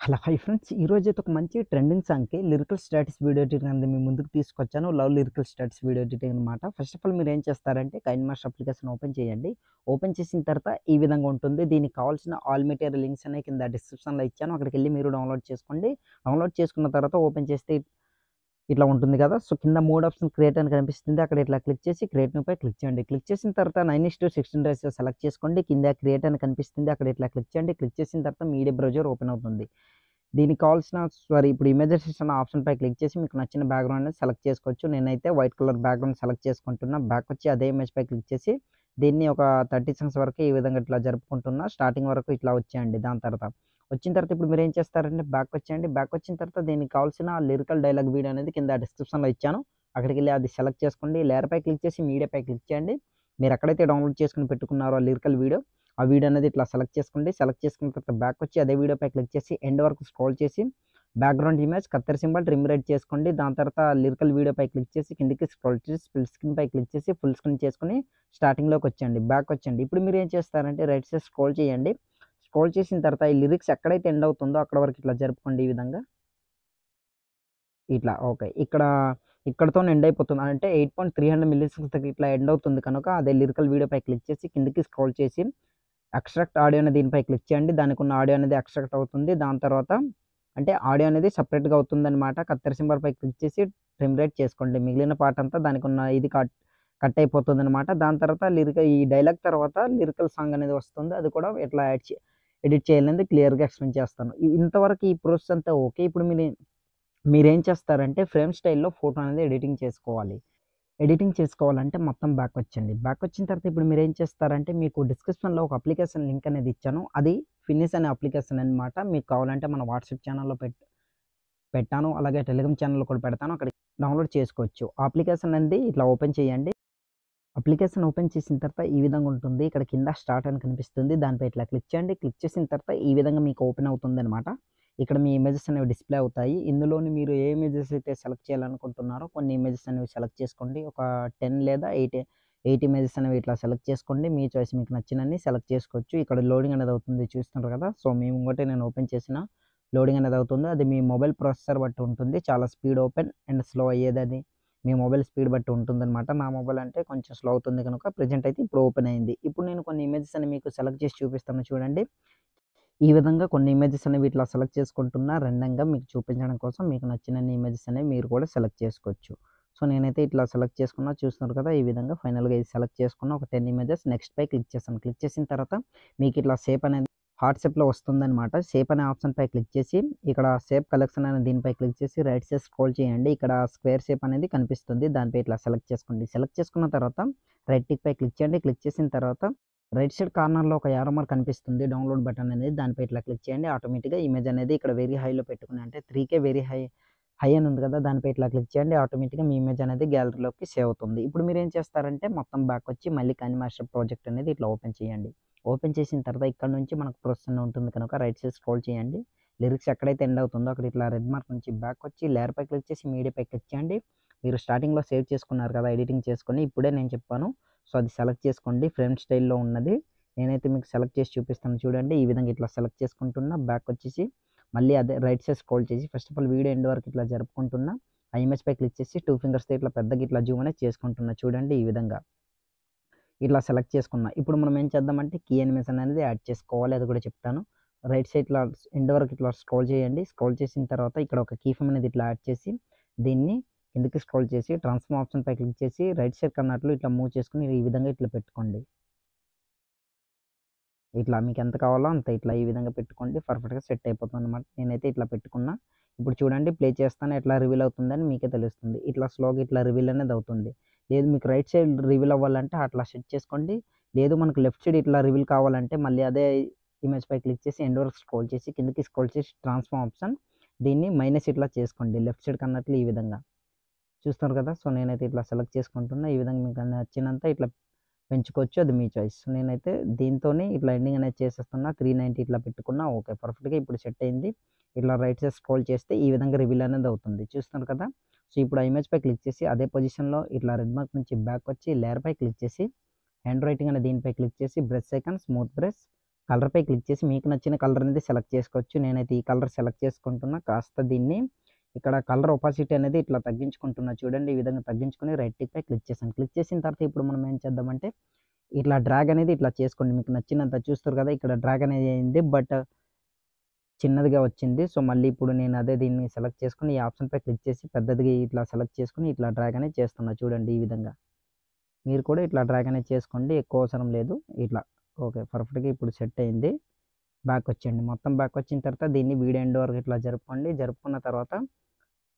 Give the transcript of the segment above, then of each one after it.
Hello hi friends, ఈరోజైతే ఒక మంచి ట్రెండింగ్ సాంగ్కి లిరికల్ స్టాటస్ వీడియో ఎడిటింగ్ అనేది మీ ముందుకు తీసుకొచ్చాను. Love lyrical status video editing అనమాట. ఫస్ట్ ఆఫ్ ఆల్ మీరు ఏం చేస్తారంటే కైన్ మాస్టర్ అప్లికేషన్ ఓపెన్ చేయండి. ఓపెన్ చేసిన తర్వాత ఈ విధంగా ఉంటుంది. దీనికి కావాల్సిన ఆల్ మెటీరియల్ లింక్స్ అనేవి కింద డిస్క్రిప్షన్లో ఇచ్చాను. అక్కడికి వెళ్ళి మీరు డౌన్లోడ్ చేసుకోండి. డౌన్లోడ్ చేసుకున్న తర్వాత ఓపెన్ చేస్తే ఇట్లా ఉంటుంది కదా. సో కింద మోడ్ ఆప్షన్ క్రియేట్ అని కనిపిస్తుంది. అక్కడ ఇట్లా క్లిక్ చేసి క్రియేట్ న్యూ పై క్లిక్ చేయండి. క్లిక్ చేసిన తర్వాత 9:16 రేషియో సెలెక్ట్ చేసుకోండి. కింద క్రియేట్ అని కనిపిస్తుంది. అక్కడ ఇట్లా క్లిక్ చేయండి. క్లిక్ చేసిన తర్వాత మీడియా బ్రౌజర్ ఓపెన్ అవుతుంది. దీనికి కావాల్సిన ఇప్పుడు ఇమేజెస్ అన్న ఆప్షన్ పై క్లిక్ చేసి మీకు నచ్చిన బ్యాక్గ్రౌండ్ అనేది సెలెక్ట్ చేసుకోవచ్చు. నేనైతే వైట్ కలర్ బ్యాక్గ్రౌండ్ సెలెక్ట్ చేసుకుంటున్నా. బ్యాక్ వచ్చి అదే ఇమేజ్ పై క్లిక్ చేసి దీన్ని ఒక 30 సెకండ్స్ వరకు ఈ విధంగా ఇట్లా జరుపుకుంటున్నా. స్టార్టింగ్ వరకు ఇట్లా వచ్చేయండి. దాని తర్వాత వచ్చిన తర్వాత ఇప్పుడు మీరు ఏం చేస్తారంటే బ్యాక్ వచ్చేయండి. బ్యాక్ వచ్చిన తర్వాత దీనికి కావాల్సిన లిరికల్ డైలాగ్ వీడియో అనేది కింద డిస్క్రిప్షన్లో ఇచ్చాను. అక్కడికి వెళ్ళి అది సెలెక్ట్ చేసుకోండి. లేయర్ పై క్లిక్ చేసి మీడియా పై క్లిక్ చేయండి. మీరు ఎక్కడైతే డౌన్లోడ్ చేసుకుని పెట్టుకున్నారో ఆ లిరికల్ వీడియో, ఆ వీడియో అనేది ఇట్లా సెలెక్ట్ చేసుకోండి. సెలెక్ట్ చేసుకున్న తర్వాత బ్యాక్ వచ్చి అదే వీడియో పై క్లిక్ చేసి ఎండ్ వరకు స్క్రోల్ చేసి బ్యాక్గ్రౌండ్ ఇమేజ్ కత్తెర సింబల్ ట్రిమ్ రైట్ చేసుకోండి. దాని తర్వాత లిరికల్ వీడియో పై క్లిక్ చేసి కిందికి స్క్రోల్ చేసి ఫుల్ స్క్రీన్ పై క్లిక్ చేసి ఫుల్ స్క్రీన్ చేసుకుని స్టార్టింగ్లోకి వచ్చేయండి. బ్యాక్ వచ్చేయండి. ఇప్పుడు మీరు ఏం చేస్తారంటే రైట్ సైడ్ స్క్రోల్ చేయండి. స్క్రోల్ చేసిన తర్వాత ఈ లిరిక్స్ ఎక్కడైతే ఎండ్ అవుతుందో అక్కడ వరకు ఇట్లా జరుపుకోండి. ఈ విధంగా ఇట్లా ఓకే. ఇక్కడతో ఎండ్ అయిపోతుంది. అంటే 8.300 మిల్లీసెకండ్స్‌కి ఇట్లా ఎండ్ అవుతుంది కనుక అదే లిరికల్ వీడియో పై క్లిక్ చేసి కిందికి స్క్రోల్ చేసి ఎక్స్ట్రాక్ట్ ఆడియో అనే దీనిపై క్లిక్ చేయండి. దానికి ఉన్న ఆడియో అనేది ఎక్స్ట్రాక్ట్ అవుతుంది. దాని తర్వాత అంటే ఆడియో అనేది సెపరేట్‌గా అవుతుందన్నమాట. కత్తెర సింబల్ పై క్లిక్ చేసి ట్రిమ్ రైట్ చేసుకోండి. మిగిలిన పార్ట్ అంతా దానికి ఉన్న ఇది కట్ అయిపోతుందన్నమాట. దాని తర్వాత ఈ డైలాగ్ తర్వాత లిరికల్ సాంగ్ అనేది వస్తుంది. అది కూడా ఎట్లా ఎడిట్ చేయాలనేది క్లియర్‌గా ఎక్స్‌ప్లెయిన్ చేస్తాను. ఇంతవరకు ఈ ప్రాసెస్ అంతా ఓకే. ఇప్పుడు మీరేం చేస్తారంటే ఫ్రేమ్ స్టైల్‌లో ఫోటో అనేది ఎడిటింగ్ చేసుకోవాలి. ఎడిటింగ్ చేసుకోవాలంటే మొత్తం బ్యాక్ వచ్చండి. బ్యాక్ వచ్చిన తర్వాత ఇప్పుడు మీరేం చేస్తారంటే మీకు డిస్క్రిప్షన్‌లో ఒక అప్లికేషన్ లింక్ అనేది ఇచ్చాను. అది ఫినిష్ అనే అప్లికేషన్ అనమాట. మీకు కావాలంటే మన వాట్సాప్ ఛానెల్‌లో పెట్టాను. అలాగే టెలిగ్రామ్ ఛానెల్‌లో కూడా పెడతాను. అక్కడ డౌన్లోడ్ చేసుకోవచ్చు. ఆ అప్లికేషన్ అనేది ఇట్లా ఓపెన్ చేయండి. అప్లికేషన్ ఓపెన్ చేసిన తర్వాత ఈ విధంగా ఉంటుంది. ఇక్కడ కింద స్టార్ట్ అని కనిపిస్తుంది. దానిపై ఇట్లా క్లిక్ చేయండి. క్లిక్ చేసిన తర్వాత ఈ విధంగా మీకు ఓపెన్ అవుతుందనమాట. ఇక్కడ మీ ఇమేజెస్ అనేవి డిస్‌ప్లే అవుతాయి. ఇందులోని మీరు ఏ ఇమేజెస్ అయితే సెలెక్ట్ చేయాలనుకుంటున్నారో కొన్ని ఇమేజెస్ అనేవి సెలెక్ట్ చేసుకోండి. ఒక 10 లేదా 8 ఇమేజెస్ అనేవి ఇట్లా సెలెక్ట్ చేసుకోండి. మీ చాయిస్ మీకు నచ్చినన్ని సెలెక్ట్ చేసుకోవచ్చు. ఇక్కడ లోడింగ్ అనేది అవుతుంది చూస్తున్నారు కదా. సో మీ ముంగటే నేను ఓపెన్ చేసిన లోడింగ్ అనేది అవుతుంది. అది మీ మొబైల్ ప్రాసెసర్ బట్టి ఉంటుంది. చాలా స్పీడ్ ఓపెన్ అండ్ స్లో అయ్యేది అది మీ మొబైల్ స్పీడ్ బట్టి ఉంటుందన్నమాట. నా మొబైల్ అంటే కొంచెం స్లో అవుతుంది కనుక ప్రెజెంట్ అయితే ఇప్పుడు ఓపెన్ అయింది. ఇప్పుడు నేను కొన్ని ఇమేజెస్ అని మీకు సెలెక్ట్ చేసి చూపిస్తాను చూడండి. ఈ విధంగా కొన్ని ఇమేజెస్ అనేవి ఇట్లా సెలెక్ట్ చేసుకుంటున్నా ర్యాండమ్‌గా మీకు చూపించడం కోసం. మీకు నచ్చినన్ని ఇమేజెస్ అనేవి మీరు కూడా సెలెక్ట్ చేసుకోవచ్చు. సో నేనైతే ఇట్లా సెలెక్ట్ చేసుకున్నా చూస్తున్నారు కదా. ఈ విధంగా ఫైనల్‌గా ఇది సెలెక్ట్ చేసుకున్న ఒక 10 ఇమేజెస్ నెక్స్ట్ పై క్లిక్ చేశాను. క్లిక్ చేసిన తర్వాత మీకు ఇట్లా షేప్ అనేది హార్ట్ షేప్‌లో వస్తుందన్నమాట. షేప్ అనే ఆప్షన్ పై క్లిక్ చేసి ఇక్కడ షేప్ కలెక్షన్ అనే దీనిపై క్లిక్ చేసి రైట్ సైడ్ స్క్రోల్ చేయండి. ఇక్కడ స్క్వేర్ షేప్ అనేది కనిపిస్తుంది. దానిపై ఇట్లా సెలెక్ట్ చేసుకోండి. సెలెక్ట్ చేసుకున్న తర్వాత రైట్ టిక్ పై క్లిక్ చేయండి. క్లిక్ చేసిన తర్వాత రైట్ సైడ్ కార్నర్‌లో ఒక యారో మార్క్ కనిపిస్తుంది. డౌన్లోడ్ బటన్ అనేది దానిపై ఇట్లా క్లిక్ చేయండి. ఆటోమేటిక్‌గా ఇమేజ్ అనేది ఇక్కడ వెరీ హైలో పెట్టుకుని అంటే 3K వెరీ హై అని ఉంది కదా. దానిపై ఇట్లా క్లిక్ చేయండి. ఆటోమేటిక్‌గా మీ ఇమేజ్ అనేది గ్యాలరీలోకి సేవ్ అవుతుంది. ఇప్పుడు మీరేం చేస్తారంటే మొత్తం బ్యాక్ వచ్చి మళ్ళీ కైన్ మాస్టర్ ప్రాజెక్ట్ అనేది ఇట్లా ఓపెన్ చేయండి. ఓపెన్ చేసిన తర్వాత ఇక్కడ నుంచి మనకు ప్రాసెస్ అని ఉంటుంది కనుక రైట్ సైడ్ స్క్రోల్ చేయండి. లిరిక్స్ ఎక్కడైతే ఎండ్ అవుతుందో అక్కడ ఇట్లా రెడ్ మార్క్ నుంచి బ్యాక్ వచ్చి లేయర్ పై క్లిక్ చేసి మీడియా పై క్లిక్ చేయండి. మీరు స్టార్టింగ్‌లో సేవ్ చేసుకున్నారు కదా ఎడిటింగ్ చేసుకొని ఇప్పుడే నేను చెప్పాను. సో అది సెలెక్ట్ చేసుకోండి. ఫ్రేమ్ స్టైల్‌లో ఉన్నది. నేనైతే మీకు సెలెక్ట్ చేసి చూపిస్తాను చూడండి. ఈ విధంగా ఇట్లా సెలెక్ట్ చేసుకుంటున్నా. బ్యాక్ వచ్చేసి మళ్ళీ అదే రైట్ సైడ్ స్క్రోల్ చేసి first of all video end వరకు ఇట్లా జరుపుకుంటున్నా. ఆ ఇమేజ్ పై క్లిక్ చేసి 2 ఫింగర్స్‌తో ఇట్లా పెద్దగా ఇట్లా జూమ్ అనేది చేసుకుంటున్నా చూడండి. ఈ విధంగా ఇట్లా సెలెక్ట్ చేసుకున్నా. ఇప్పుడు మనం ఏం చేద్దామంటే కీ యానిమేషన్ అనేది యాడ్ చేసుకోవాలి. అది కూడా చెప్తాను. రైట్ సైడ్ ఇట్లా ఎండ్ వరకు ఇట్లా స్క్రోల్ చేయండి. స్క్రోల్ చేసిన తర్వాత ఇక్కడ ఒక కీ ఫ్రేమ్ అనేది ఇట్లా యాడ్ చేసి దీన్ని కిందకి స్క్రోల్ చేసి ట్రాన్స్ఫార్మ్ ఆప్షన్ పై క్లిక్ చేసి రైట్ సైడ్ కన్నట్లు ఇట్లా మూవ్ చేసుకొని ఈ విధంగా ఇట్లా పెట్టుకోండి. ఇట్లా మీకు ఎంత కావాలో అంత ఇట్లా ఈ విధంగా పెట్టుకోండి. పర్ఫెక్ట్‌గా సెట్ అయిపోతుందన్నమాట. నేనైతే ఇట్లా పెట్టుకున్నా. ఇప్పుడు చూడండి ప్లే చేస్తాను ఎట్లా రివీల్ అవుతుందని మీకే తెలుస్తుంది. ఇట్లా స్లోగా ఇట్లా రివీల్ అనేది అవుతుంది. లేదు మీకు రైట్ సైడ్ రివీల్ అవ్వాలంటే అట్లా సెట్ చేసుకోండి. లేదు మనకు లెఫ్ట్ సైడ్ ఇట్లా రివీల్ కావాలంటే మళ్ళీ అదే ఇమేజ్ పై క్లిక్ చేసి ఎండ్ వరకు స్క్రోల్ చేసి కిందకి స్క్రోల్ చేసి ట్రాన్స్ఫార్మ్ ఆప్షన్ దీన్ని మైనస్ ఇట్లా చేసుకోండి. లెఫ్ట్ సైడ్ కన్నట్లు ఈ విధంగా. చూస్తున్నారు కదా. సో నేనైతే ఇట్లా సెలెక్ట్ చేసుకుంటున్నా. ఈ విధంగా మీకు నచ్చినంత ఇట్లా పెంచుకోవచ్చు. అది మీ చాయిస్. నేనైతే దీంతోనే ఇట్లా ఎండింగ్ అనేది చేసేస్తున్నా. 390 ఇట్లా పెట్టుకున్నా. ఓకే. పర్ఫెక్ట్‌గా ఇప్పుడు సెట్ అయింది. ఇట్లా రైట్ సైడ్ స్క్రోల్ చేస్తే ఈ విధంగా రివీల్ అనేది అవుతుంది. చూస్తున్నారు కదా. సో ఇప్పుడు ఆ ఇమేజ్ పై క్లిక్ చేసి అదే పొజిషన్‌లో ఇట్లా రెడ్ మార్క్ నుంచి బ్యాక్ వచ్చి లేయర్ పై క్లిక్ చేసి హ్యాండ్ రైటింగ్ అనే దీనిపై క్లిక్ చేసి బ్రష్ ఐకాన్ స్మూత్ బ్రష్ కలర్‌పై క్లిక్ చేసి మీకు నచ్చిన కలర్ అనేది సెలెక్ట్ చేసుకోవచ్చు. నేనైతే ఈ కలర్ సెలెక్ట్ చేసుకుంటున్నా. కాస్త దీన్ని ఇక్కడ కలర్ ఒపాసిటీ అనేది ఇట్లా తగ్గించుకుంటున్నా చూడండి. ఈ విధంగా తగ్గించుకొని రైట్ టిక్‌పై క్లిక్ చేశాను. క్లిక్ చేసిన తర్వాత ఇప్పుడు మనం ఏం చేద్దామంటే ఇట్లా డ్రాగ్ అనేది ఇట్లా చేసుకోండి. మీకు నచ్చినంత చూస్తారు కదా! ఇక్కడ డ్రాగ్ అనేది అయింది. బట్ చిన్నదిగా వచ్చింది. సో, మళ్ళీ ఇప్పుడు నేను అదే దీన్ని సెలెక్ట్ చేసుకొని ఈ ఆప్షన్‌పై క్లిక్ చేసి పెద్దదిగా ఇట్లా సెలెక్ట్ చేసుకొని ఇట్లా డ్రాగ్ అనేది చేస్తున్నా చూడండి ఈ విధంగా. మీరు కూడా ఇట్లా డ్రాగ్ అనేది చేసుకోండి. ఎక్కువ అవసరం లేదు. ఇట్లా ఓకే. పర్ఫెక్ట్‌గా ఇప్పుడు సెట్ అయింది. బ్యాక్ వచ్చేయండి. మొత్తం బ్యాక్ వచ్చిన తర్వాత దీన్ని వీడియో ఎండ్ వరకు ఇట్లా జరుపుకోండి. జరుపుకున్న తర్వాత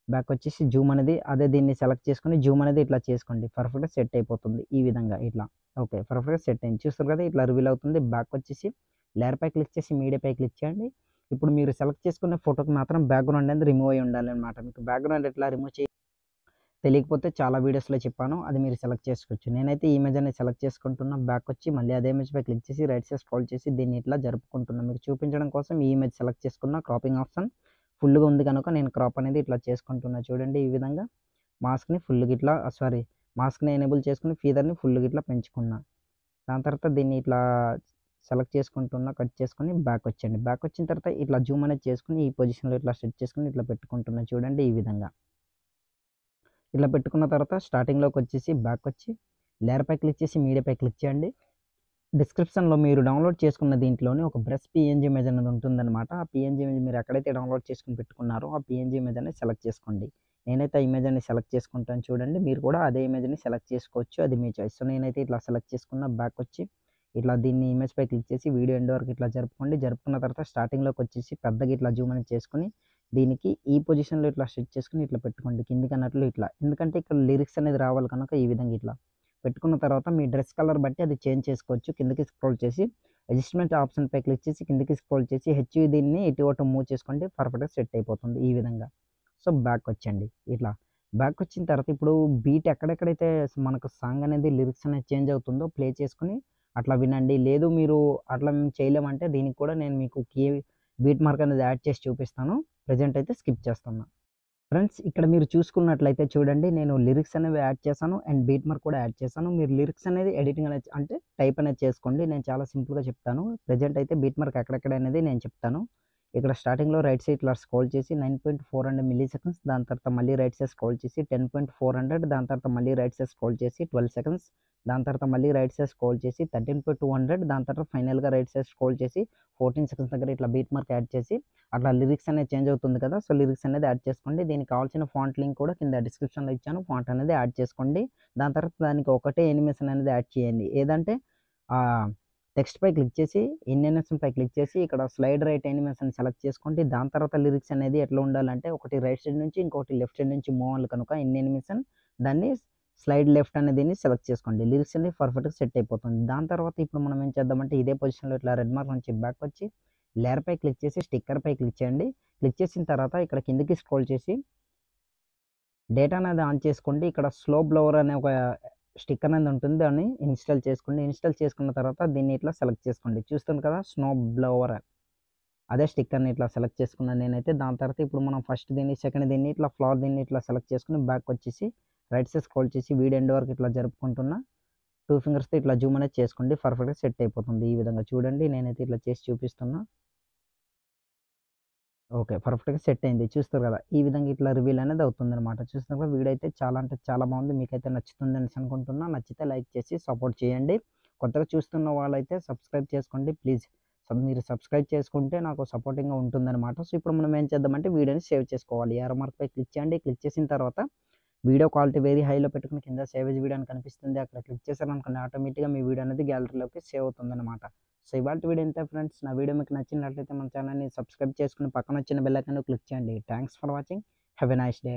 బ్యాక్ వచ్చేసి జూమ్ అనేది అదే దీన్ని సెలెక్ట్ చేసుకొని జూమ్ అనేది ఇట్లా చేసుకోండి. పర్ఫెక్ట్‌గా సెట్ అయిపోతుంది. ఈ విధంగా ఇట్లా. ఓకే. పర్ఫెక్ట్‌గా సెట్ అయింది. చూస్తారు కదా! ఇట్లా రివీల్ అవుతుంది. బ్యాక్ వచ్చేసి లేయర్‌పై క్లిక్ చేసి మీడియాపై క్లిక్ చేయండి. ఇప్పుడు మీరు సెలెక్ట్ చేసుకున్న ఫోటోకి మాత్రం బ్యాక్‌గ్రౌండ్ అనేది రిమూవ్ అయ్యి ఉండాలనమాట. మీకు బ్యాక్‌గ్రౌండ్ ఎట్లా రిమూవ్ తెలియకపోతే చాలా వీడియోస్‌లో చెప్పాను. అది మీరు సెలెక్ట్ చేసుకోవచ్చు. నేనైతే ఈ ఇమేజ్ అనేది సెలెక్ట్ చేసుకుంటున్నా. బ్యాక్ వచ్చి మళ్ళీ అదే ఇమేజ్‌పై క్లిక్ చేసి రైట్ సైడ్ స్క్రోల్ చేసి దీన్ని ఇట్లా జరుపుకుంటున్నా. మీకు చూపించడం కోసం ఈ ఇమేజ్ సెలెక్ట్ చేసుకున్న. క్రాపింగ్ ఆప్షన్ ఫుల్‌గా ఉంది కనుక నేను క్రాప్ అనేది ఇట్లా చేసుకుంటున్నా. చూడండి ఈ విధంగా మాస్క్‌ని ఫుల్‌గా ఇట్లా మాస్క్‌ని ఎనేబుల్ చేసుకొని ఫీదర్‌ని ఫుల్‌గా ఇట్లా పెంచుకున్నా. దాని తర్వాత దీన్ని ఇట్లా సెలెక్ట్ చేసుకుంటున్నా. కట్ చేసుకొని బ్యాక్ వచ్చేయండి. బ్యాక్ వచ్చిన తర్వాత ఇట్లా జూమ్ అనేది చేసుకొని ఈ పొజిషన్‌లో ఇట్లా సెట్ చేసుకొని ఇట్లా పెట్టుకుంటున్నా. చూడండి ఈ విధంగా. ఇలా పెట్టుకున్న తర్వాత స్టార్టింగ్‌లోకి వచ్చేసి బ్యాక్ వచ్చి లేయర్‌పై క్లిక్ చేసి మీడియాపై క్లిక్ చేయండి. డిస్క్రిప్షన్‌లో మీరు డౌన్‌లోడ్ చేసుకున్న దీంట్లోనే ఒక బ్రష్ పీఎన్‌జీ ఇమేజ్ అనేది ఉంటుందన్నమాట. ఆ పీఎన్‌జీ ఇమేజ్ మీరు ఎక్కడైతే డౌన్‌లోడ్ చేసుకొని పెట్టుకున్నారో ఆ పీఎన్‌జీ ఇమేజ్ అనేది సెలెక్ట్ చేసుకోండి. నేనైతే ఆ ఇమేజ్ అనేది సెలెక్ట్ చేసుకుంటాను చూడండి. మీరు కూడా అదే ఇమేజ్‌ని సెలెక్ట్ చేసుకోవచ్చు. అది మీ చాయిస్. సో, నేనైతే ఇట్లా సెలెక్ట్ చేసుకున్న. బ్యాక్ వచ్చి ఇట్లా దీన్ని ఇమేజ్‌పై క్లిక్ చేసి వీడియో ఎండ్ వరకు ఇట్లా జరుపుకోండి. జరుపుకున్న తర్వాత స్టార్టింగ్‌లోకి వచ్చేసి పెద్దగా ఇట్లా జూమ్ అనేది చేసుకొని దీనికి ఈ పొజిషన్‌లో ఇట్లా సెట్ చేసుకొని ఇట్లా పెట్టుకోండి. కిందకన్నట్లు ఇట్లా. ఎందుకంటే ఇక్కడ లిరిక్స్ అనేది రావాలి కనుక ఈ విధంగా ఇట్లా. పెట్టుకున్న తర్వాత మీ డ్రెస్ కలర్ బట్టి అది చేంజ్ చేసుకోవచ్చు. కిందకి స్క్రోల్ చేసి అడ్జస్ట్‌మెంట్ ఆప్షన్‌పై క్లిక్ చేసి కిందకి స్క్రోల్ చేసి దీన్ని ఇటు అటు మూవ్ చేసుకోండి. పర్ఫెక్ట్‌గా సెట్ అయిపోతుంది ఈ విధంగా. సో, బ్యాక్ వచ్చేయండి. ఇట్లా. బ్యాక్ వచ్చిన తర్వాత ఇప్పుడు బీట్ ఎక్కడెక్కడైతే మనకు సాంగ్ అనేది లిరిక్స్ అనేది చేంజ్ అవుతుందో ప్లే చేసుకొని అట్లా వినండి. లేదు మీరు అట్లా మేము చేయలేమంటే దీనికి కూడా నేను మీకు బీట్ మార్క్ అనేది యాడ్ చేసి చూపిస్తాను. ప్రెజెంట్ అయితే స్కిప్ చేస్తున్నా. ఫ్రెండ్స్ ఇక్కడ మీరు చూసుకున్నట్లయితే చూడండి నేను లిరిక్స్ అనేవి యాడ్ చేశాను అండ్ బీట్ మార్క్ కూడా యాడ్ చేశాను. మీరు లిరిక్స్ అనేది ఎడిటింగ్ అనేది అంటే టైప్ అనేది చేసుకోండి. నేను చాలా సింపుల్‌గా చెప్తాను. ప్రెజెంట్ అయితే బీట్ మార్క్ ఎక్కడెక్కడ అనేది నేను చెప్తాను. ఇక్కడ స్టార్టింగ్‌లో రైట్ సైడ్ ఇట్లా స్క్రోల్ చేసి 9.400 మిల్లీ సెకండ్స్ దాని తర్వాత మళ్ళీ రైట్ సైడ్ స్క్రోల్ చేసి 10.400 దాని తర్వాత మళ్ళీ రైట్ సైడ్ స్క్రోల్ చేసి 12 సెకండ్స్ దాని తర్వాత మళ్ళీ రైట్ సైడ్ స్క్రోల్ చేసి 13.200 దాని తర్వాత ఫైనల్‌గా రైట్ సైడ్ స్క్రోల్ చేసి 14 సెకండ్స్ దగ్గర ఇట్లా బీట్ మార్క్ యాడ్ చేసి అట్లా లిరిక్స్ అనేది చేంజ్ అవుతుంది కదా! సో, లిరిక్స్ అనేది యాడ్ చేసుకోండి. దీనికి కావాల్సిన ఫాంట్ లింక్ కూడా కింద డిస్క్రిప్షన్‌లో ఇచ్చాను. ఫాంట్ అనేది యాడ్ చేసుకోండి. దాని తర్వాత దానికి ఒకటే యానిమేషన్ అనేది యాడ్ చేయండి. ఏదంటే టెక్స్ట్‌పై క్లిక్ చేసి యానిమేషన్‌పై క్లిక్ చేసి ఇక్కడ స్లైడ్ రైట్ యానిమేషన్ సెలెక్ట్ చేసుకోండి. దాని తర్వాత లిరిక్స్ అనేది ఎట్లా ఉండాలంటే ఒకటి రైట్ సైడ్ నుంచి ఇంకొకటి లెఫ్ట్ సైడ్ నుంచి మూవ్ అవ్వాలి కనుక యానిమేషన్ దాన్ని స్లైడ్ లెఫ్ట్ అనే దీన్ని సెలెక్ట్ చేసుకోండి. లిరిక్స్ అనేది పర్ఫెక్ట్‌గా సెట్ అయిపోతుంది. దాని తర్వాత ఇప్పుడు మనం ఏం చేద్దామంటే ఇదే పొజిషన్‌లో ఇట్లా రెడ్ మార్క్ నుంచి బ్యాక్ వచ్చి లేయర్‌పై క్లిక్ చేసి స్టిక్కర్‌పై క్లిక్ చేయండి. క్లిక్ చేసిన తర్వాత ఇక్కడ కిందకి స్క్రోల్ చేసి డేటా అనేది ఆన్ చేసుకోండి. ఇక్కడ స్లో బ్లవర్ అనే ఒక స్టిక్కర్ అనేది ఉంటుంది. దాన్ని ఇన్‌స్టాల్ చేసుకోండి. ఇన్‌స్టాల్ చేసుకున్న తర్వాత దీన్ని ఇట్లా సెలెక్ట్ చేసుకోండి. చూస్తున్నారు కదా! స్నో బ్లవర్ అదే స్టిక్కర్‌ని ఇట్లా సెలెక్ట్ చేసుకున్నాను నేనైతే. దాని తర్వాత ఇప్పుడు మనం ఫస్ట్ దీన్ని, సెకండ్ దీన్ని ఇట్లా ఫ్లవర్ దీన్ని ఇట్లా సెలెక్ట్ చేసుకొని బ్యాక్ వచ్చేసి రైట్ సైడ్ స్క్రోల్ చేసి వీడియో ఎండ్ వరకు ఇట్లా జరుపుకుంటున్నా. 2 ఫింగర్స్‌తో ఇట్లా జూమ్ అనేది చేసుకోండి. పర్ఫెక్ట్‌గా సెట్ అయిపోతుంది. ఈ విధంగా చూడండి నేనైతే ఇట్లా చేసి చూపిస్తున్నా. ఓకే. పర్ఫెక్ట్‌గా సెట్ అయింది. చూస్తారు కదా! ఈ విధంగా ఇట్లా రివీల్ అనేది అవుతుందనమాట. చూస్తున్నారు కదా! వీడియో అయితే చాలా అంటే చాలా బాగుంది. మీకైతే నచ్చుతుంది అనేసి అనుకుంటున్నా. నచ్చితే లైక్ చేసి సపోర్ట్ చేయండి. కొత్తగా చూస్తున్న వాళ్ళైతే సబ్స్క్రైబ్ చేసుకోండి ప్లీజ్. మీరు సబ్స్క్రైబ్ చేసుకుంటే నాకు సపోర్టింగ్‌గా ఉంటుందనమాట. సో, ఇప్పుడు మనం ఏం చేద్దామంటే వీడియోని సేవ్ చేసుకోవాలి. యారో మార్క్‌పై క్లిక్ చేయండి. క్లిక్ చేసిన తర్వాత వీడియో క్వాలిటీ వెరీ హైలో పెట్టుకొని కింద సేవ్ యాస్ వీడియో అని కనిపిస్తుంది. అక్కడ క్లిక్ చేశారనుకోండి ఆటోమేటిక్‌గా మీ వీడియో అనేది గ్యాలరీలోకి సేవ్ అవుతుందనమాట. సో, ఇవాల్టి వీడియో ఇంతే ఫ్రెండ్స్. నా వీడియో మీకు నచ్చినట్లయితే మన ఛానల్‌ని సబ్స్క్రైబ్ చేసుకొని పక్కన వచ్చిన బెల్ ఐకాన్‌ని క్లిక్ చేయండి. Thanks for watching. Have a nice day.